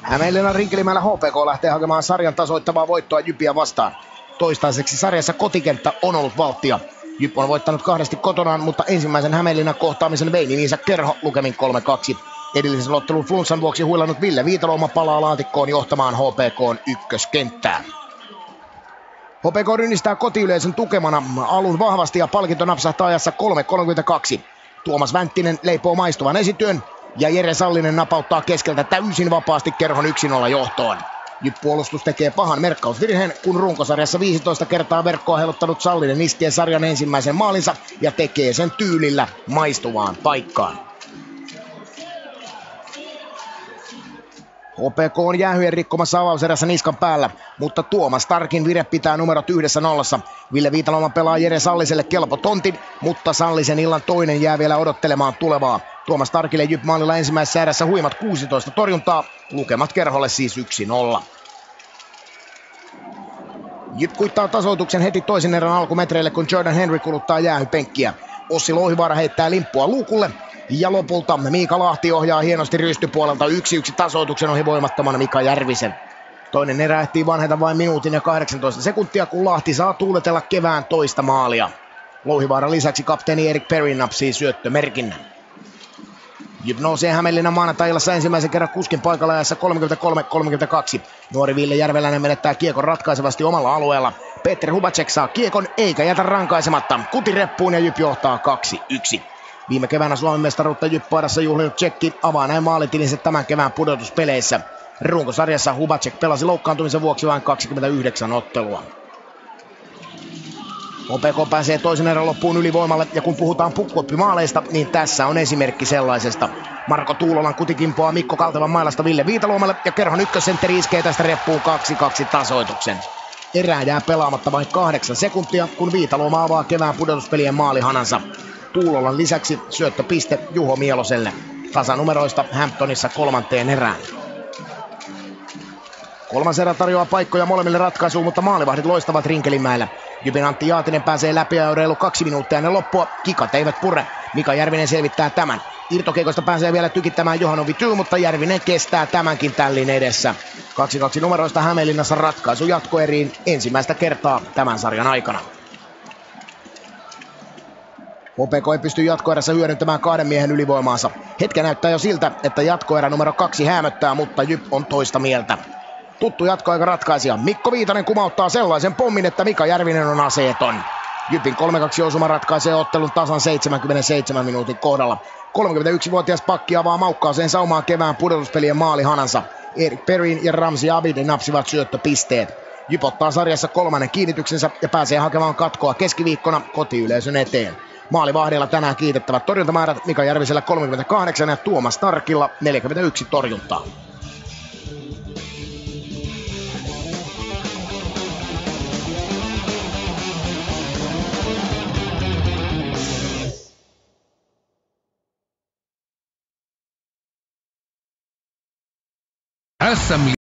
Hämeenlinnan Rinkelimäellä HPK lähtee hakemaan sarjan tasoittavaa voittoa Jypiä vastaan. Toistaiseksi sarjassa kotikenttä on ollut valttia. Jyp on voittanut 2 kotonaan, mutta ensimmäisen Hämeenlinnan kohtaamisen vei niminsä Kerho lukemin 3-2. Edellisen ottelun flunssan vuoksi huilannut Ville Viitalooma palaa laatikkoon johtamaan HPK:n ykköskenttää. HPK rynnistää kotiyleisön tukemana alun vahvasti ja palkinto napsahtaa ajassa 3.32. Tuomas Vänttinen leipoo maistuvan esityön ja Jere Sallinen napauttaa keskeltä täysin vapaasti Kerhon 1-0 johtoon. Jyp-puolustus tekee pahan merkkausvirheen, kun runkosarjassa 15 kertaa verkkoa helottanut Sallinen iskee sarjan ensimmäisen maalinsa ja tekee sen tyylillä maistuvaan paikkaan. HPK on jäähyjen rikkomassa avauserässä niskan päällä, mutta Tuomas Starkin vire pitää numerot 1-0. Ville Viitalooma pelaa Jere Salliselle kelpo tontin, mutta Sallisen illan toinen jää vielä odottelemaan tulevaa. Tuomas Starkille Jyp maalilla ensimmäisessä erässä huimat 16 torjuntaa, lukemat Kerholle siis 1-0. Jyp kuittaa tasoituksen heti toisen erän alkumetreille, kun Jordan Henry kuluttaa jäähypenkkiä. Ossi Louhivaara heittää limppua luukulle. Ja lopulta Miika Lahti ohjaa hienosti rystypuolelta 1-1 tasoituksen ohi voimattomana Mika Järvisen. Toinen erä ehtii vanheta vain minuutin ja 18 sekuntia, kun Lahti saa tuuletella kevään toista maalia. Louhivaara lisäksi kapteeni Erik Perry napsii syöttömerkinnän. Jyp nousee Hämeenlinnan maanantai-illassa ensimmäisen kerran kuskin paikalla ajassa 33-32. Nuori Ville Järveläinen menettää kiekon ratkaisevasti omalla alueella. Peter Hubacek saa kiekon eikä jätä rankaisematta. Kuti reppuun ja Jyp johtaa 2-1. Viime keväänä Suomen mestaruutta Jyp-paidassa juhlinut tsekki avaa näin maalitilinsä tämän kevään pudotuspeleissä. Runkosarjassa Hubacek pelasi loukkaantumisen vuoksi vain 29 ottelua. HPK pääsee toisen erän loppuun ylivoimalle, ja kun puhutaan pukkuoppimaaleista, niin tässä on esimerkki sellaisesta. Marko Tuulolan kuti kimpoaa Mikko Kaltevan mailasta Ville Viitaluomalle, ja Kerhon ykkössentteri iskee tästä reppuun 2-2 tasoituksen. Erää jää pelaamatta vain 8 sekuntia, kun Viitaluoma avaa kevään pudotuspelien maalihanansa. Tuulolan lisäksi syöttöpiste Juho Mieloselle. Tasanumeroista Hamptonissa kolmanteen erään. Kolmas erä tarjoaa paikkoja molemmille ratkaisuun, mutta maalivahdit loistavat Rinkelinmäellä. Jypin Antti Jaatinen pääsee läpi ja reilu 2 minuuttia ennen loppua. Kikat eivät pure. Mika Järvinen selvittää tämän. Irtokeikosta pääsee vielä tykittämään Johanovi Tyy, mutta Järvinen kestää tämänkin tällin edessä. 2-2 numeroista Hämeenlinnassa ratkaisu jatkoeriin ensimmäistä kertaa tämän sarjan aikana. HPK ei pysty jatkoerässä hyödyntämään 2 miehen ylivoimaansa. Hetken näyttää jo siltä, että jatkoerä numero 2 häämöttää, mutta Jyp on toista mieltä. Tuttu jatkoaika ratkaisija Mikko Viitanen kumauttaa sellaisen pommin, että Mika Järvinen on aseeton. Jypin 3-2 osuma ratkaisee ottelun tasan 77 minuutin kohdalla. 31-vuotias pakki avaa maukkaaseen saumaan kevään pudotuspelien maalihanansa. Erik Perrin ja Ramzi Abid napsivat syöttöpisteet. Jyp ottaa sarjassa 3. kiinnityksensä ja pääsee hakemaan katkoa keskiviikkona kotiyleisön eteen. Maalivahdilla tänään kiitettävät torjuntamäärät Mika Järvisellä 38 ja Tuomas Starkilla 41 torjuntaa. SM